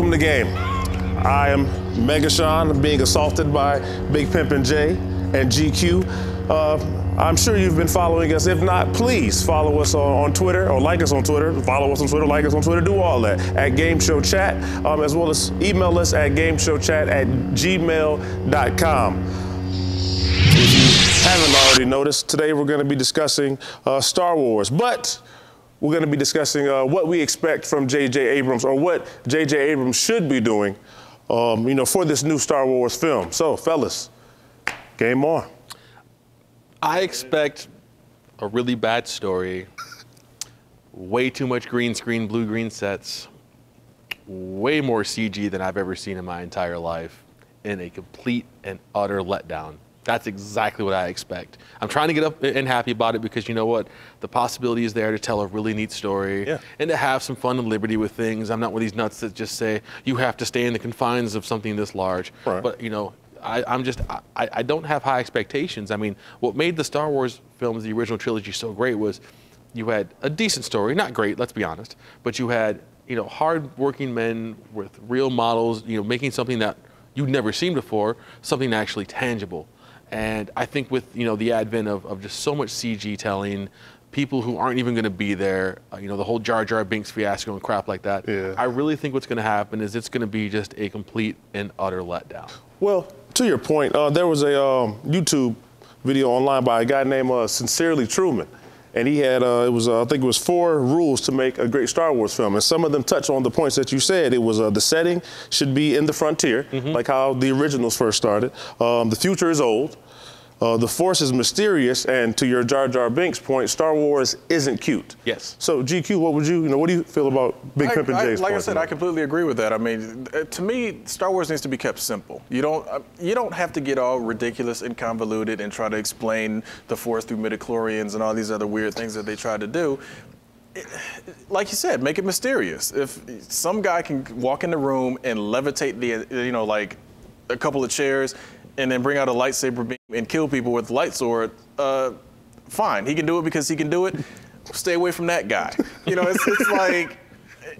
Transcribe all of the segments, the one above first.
Welcome to Game. I am Mega Sean, being assaulted by Big Pimpin' J and GQ. I'm sure you've been following us. If not, please follow us on Twitter or like us on Twitter. Follow us on Twitter, like us on Twitter, do all that at Game Show Chat, as well as email us at gameshowchat@gmail.com. If you haven't already noticed, today we're going to be discussing Star Wars, but we're going to be discussing what we expect from J.J. Abrams, or what J.J. Abrams should be doing, for this new Star Wars film. So, fellas, game on. I expect a really bad story, way too much green screen, blue-green sets, way more CG than I've ever seen in my entire life, and a complete and utter letdown. That's exactly what I expect. I'm trying to get up and happy about it because you know what? The possibility is there to tell a really neat story and to have some fun and liberty with things. I'm not one of these nuts that just say you have to stay in the confines of something this large. Right. But, I don't have high expectations. I mean, what made the Star Wars films, the original trilogy, so great was you had a decent story, not great, let's be honest, but you had, hard-working men with real models, making something that you'd never seen before, something actually tangible. And I think with, the advent of just so much CG telling, people who aren't even going to be there, the whole Jar Jar Binks fiasco and crap like that, I really think what's going to happen is it's going to be just a complete and utter letdown. Well, to your point, there was a YouTube video online by a guy named Sincerely Truman. And he had, I think it was 4 rules to make a great Star Wars film. And some of them touch on the points that you said. It was the setting should be in the frontier, like how the originals first started. The future is old. The Force is mysterious. And to your Jar Jar Binks point, Star Wars isn't cute. Yes. So GQ, what do you feel about Big Pimpin' J's Like I said, I completely agree with that. I mean, to me, Star Wars needs to be kept simple. You don't have to get all ridiculous and convoluted and try to explain the Force through midichlorians and all these other weird things that they try to do. Like you said, make it mysterious. If some guy can walk in the room and levitate like a couple of chairs and then bring out a lightsaber beam and kill people with a light sword, fine. He can do it because he can do it. Stay away from that guy. It's like,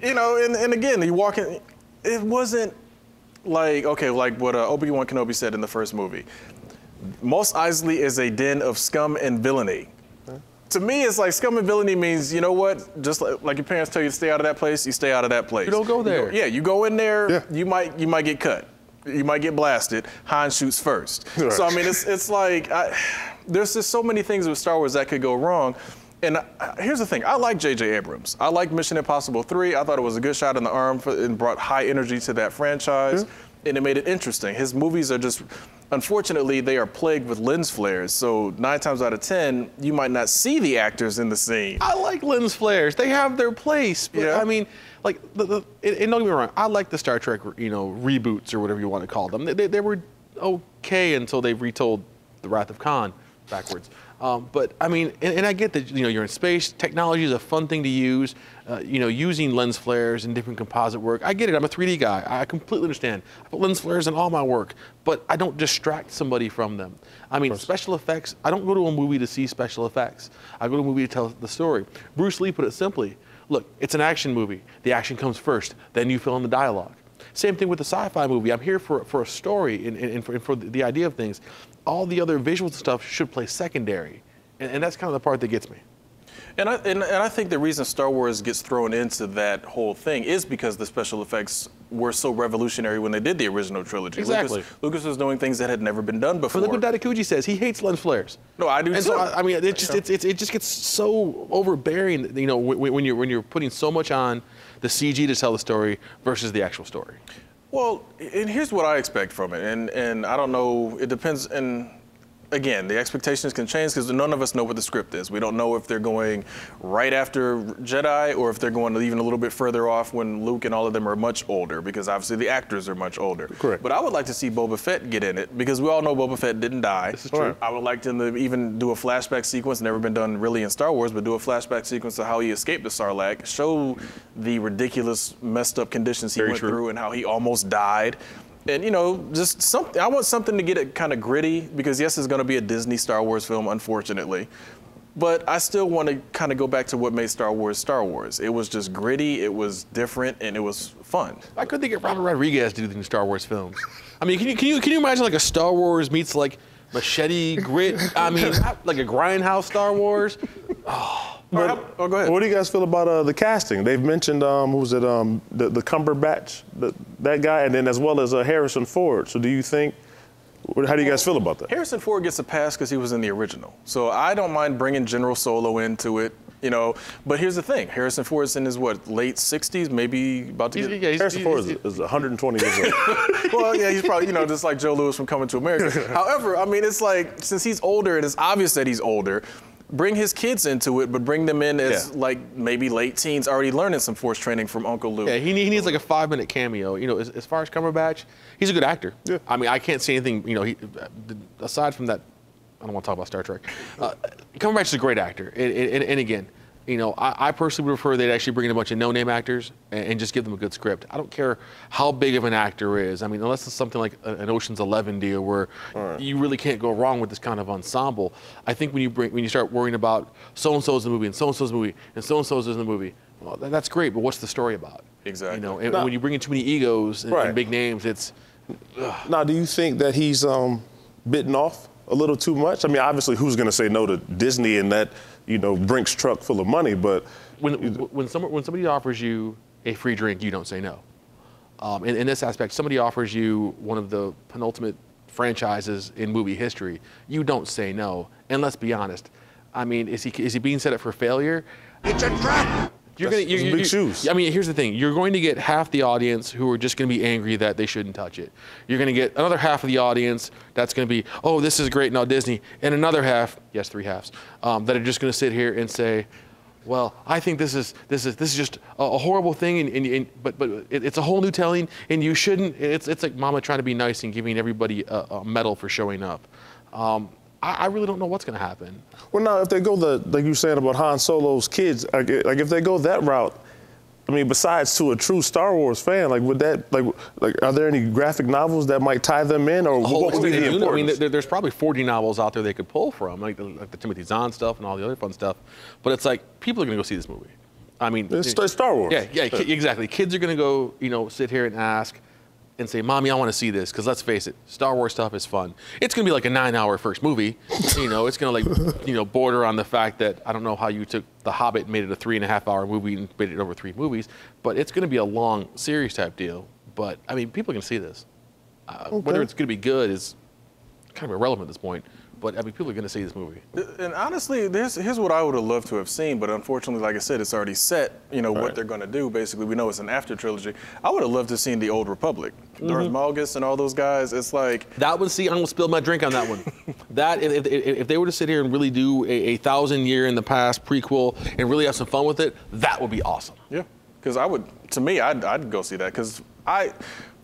and again, you walk in, it wasn't like, okay, like what Obi-Wan Kenobi said in the first movie. Mos Eisley is a den of scum and villainy. To me, it's like scum and villainy means, you know what? Just like your parents tell you to stay out of that place, you stay out of that place. You don't go there. You go in there, you might get cut. You might get blasted. Han shoots first. Right. So, I mean, it's like, there's just so many things with Star Wars that could go wrong. And here's the thing. I like J.J. Abrams. I like Mission Impossible 3. I thought it was a good shot in the arm and brought high energy to that franchise. And it made it interesting. His movies are just, unfortunately, they are plagued with lens flares. So 9 times out of 10, you might not see the actors in the scene. I like lens flares. They have their place. But I mean, like, and don't get me wrong, I like the Star Trek, reboots or whatever you want to call them. They were okay until they retold The Wrath of Khan backwards. But I mean, and I get that, you're in space. Technology is a fun thing to use. Using lens flares and different composite work. I get it. I'm a 3D guy. I completely understand. I put lens flares in all my work, but I don't distract somebody from them. I mean, special effects, I don't go to a movie to see special effects. I go to a movie to tell the story. Bruce Lee put it simply. Look, it's an action movie. The action comes first, then you fill in the dialogue. Same thing with the sci-fi movie. I'm here for a story and for the idea of things. All the other visual stuff should play secondary. And that's kind of the part that gets me. And I think the reason Star Wars gets thrown into that whole thing is because the special effects were so revolutionary when they did the original trilogy. Exactly. Lucas was doing things that had never been done before. But look what Datakuji says. He hates lens flares. No, I do too. So, I mean, it just gets so overbearing, when you're putting so much on the CG to tell the story versus the actual story. Well, and here's what I expect from it. And I don't know, it depends. And again, the expectations can change because none of us know what the script is. We don't know if they're going right after Jedi or if they're going even a little bit further off when Luke and all of them are much older, because obviously the actors are much older. Correct. But I would like to see Boba Fett get in it because we all know Boba Fett didn't die. This is true. I would like to even do a flashback sequence, never been done really in Star Wars, but do a flashback sequence of how he escaped the Sarlacc, show the ridiculous, messed up conditions he went through and how he almost died. And, just something, I want something to get it kind of gritty because, yes, it's going to be a Disney Star Wars film, unfortunately. But I still want to kind of go back to what made Star Wars Star Wars. It was just gritty, it was different, and it was fun. I couldn't think of Robert Rodriguez to do these Star Wars films. I mean, can you imagine like a Star Wars meets like Machete Grit? I mean, like a Grindhouse Star Wars. Oh, go ahead. What do you guys feel about the casting? They've mentioned who was it? The Cumberbatch, that guy, and then as well as Harrison Ford. So do you think? How do you guys feel about that? Harrison Ford gets a pass because he was in the original. So I don't mind bringing General Solo into it, you know. But here's the thing: Harrison Ford's in his late 60s, maybe about to get. Harrison Ford is 120 years old. Well, yeah, he's probably, just like Joe Louis from Coming to America. However, I mean, it's like, since he's older, and it's obvious that he's older, bring his kids into it, but bring them in as like maybe late teens, already learning some Force training from Uncle Luke. Yeah, he needs like a 5-minute cameo. As far as Cumberbatch, he's a good actor. Yeah. I mean, I can't say anything, aside from that, I don't want to talk about Star Trek. Cumberbatch is a great actor. And again, I personally would prefer they'd actually bring in a bunch of no-name actors and just give them a good script. I don't care how big of an actor is. I mean, unless it's something like an Ocean's 11 deal where you really can't go wrong with this kind of ensemble. I think when you start worrying about so-and-so's in the movie and so-and-so's in the movie and so-and-so's in the movie, well, that's great, but what's the story about? Exactly. And when you bring in too many egos and big names, it's... Now, do you think that he's bitten off a little too much? I mean, obviously, who's going to say no to Disney and that, Brinks truck full of money, but... When somebody offers you a free drink, you don't say no. In this aspect, somebody offers you one of the penultimate franchises in movie history, you don't say no. And let's be honest, I mean, is he being set up for failure? It's a trap! You're big shoes. I mean, here's the thing. You're going to get half the audience who are just going to be angry that they shouldn't touch it. You're going to get another half of the audience that's going to be, oh, this is great, now Disney. And another half, yes, 3 halves, that are just going to sit here and say, well, I think this is just a horrible thing, but it's a whole new telling, and you shouldn't. It's like Mama trying to be nice and giving everybody a medal for showing up. I really don't know what's going to happen. Well, now, if they go like you were saying about Han Solo's kids, like if they go that route, I mean, besides to a true Star Wars fan, like would that, like are there any graphic novels that might tie them in, or what would be the importance? I mean, there's probably 40 novels out there they could pull from, like the Timothy Zahn stuff and all the other fun stuff. But it's like, people are going to go see this movie. I mean, it's Star Wars. Yeah, exactly. Kids are going to go, sit here and ask and say, Mommy, I want to see this, because let's face it, Star Wars stuff is fun. It's going to be like a 9-hour first movie. It's going to border on the fact that I don't know how you took The Hobbit and made it a 3.5-hour movie and made it over 3 movies, but it's going to be a long series type deal. But I mean, people are going to see this. Whether it's going to be good is kind of irrelevant at this point. But I mean, people are going to see this movie. And honestly, here's what I would have loved to have seen, but unfortunately, like I said, it's already set. What they're going to do. Basically, we know it's an after trilogy. I would have loved to have seen the Old Republic, Darth Malgus and all those guys. It's like that one. See, I'm gonna spill my drink on that one. That if they were to sit here and really do a 1,000-year in the past prequel and really have some fun with it, that would be awesome. Yeah, because I'd go see that, because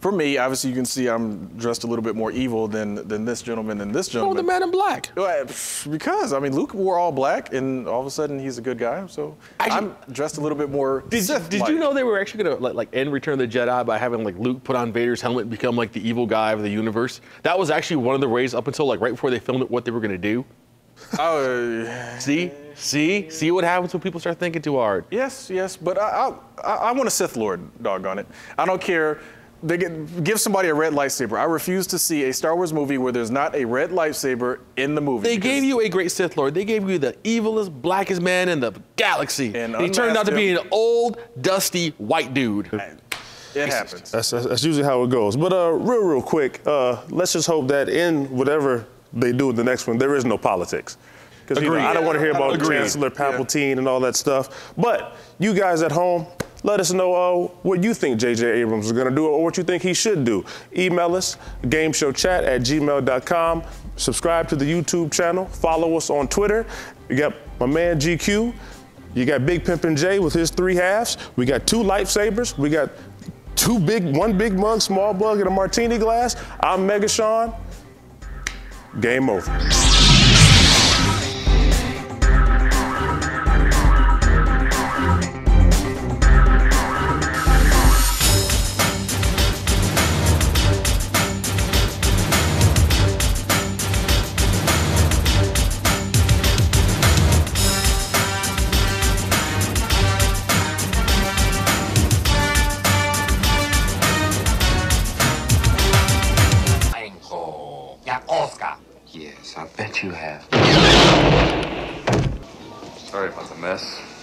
For me, obviously, you can see I'm dressed a little bit more evil than this gentleman and this gentleman. Oh, the man in black. Because, I mean, Luke wore all black, and all of a sudden he's a good guy. So actually, I'm dressed a little bit more Sith-like. Did you know they were actually going to like end Return of the Jedi by having like Luke put on Vader's helmet and become like the evil guy of the universe? That was actually one of the ways up until like right before they filmed it, what they were going to do. Oh, see what happens when people start thinking too hard. Yes, but I want a Sith Lord, doggone it. I don't care. They give somebody a red lightsaber. I refuse to see a Star Wars movie where there's not a red lightsaber in the movie. They gave you a great Sith Lord. They gave you the evilest, blackest man in the galaxy. And he turned out to be an old, dusty, white dude. It happens. That's usually how it goes. But real quick, let's just hope that in whatever they do in the next one, there is no politics. Because I don't want to hear about Chancellor Palpatine and all that stuff. But you guys at home, let us know what you think J.J. Abrams is going to do or what you think he should do. Email us, gameshowchat@gmail.com. Subscribe to the YouTube channel. Follow us on Twitter. You got my man GQ. You got Big Pimpin' J with his 3 halves. We got 2 lightsabers. We got 1 big mug, small mug, and a martini glass. I'm Mega Sean. Game over. Yes, I bet you have. Sorry about the mess.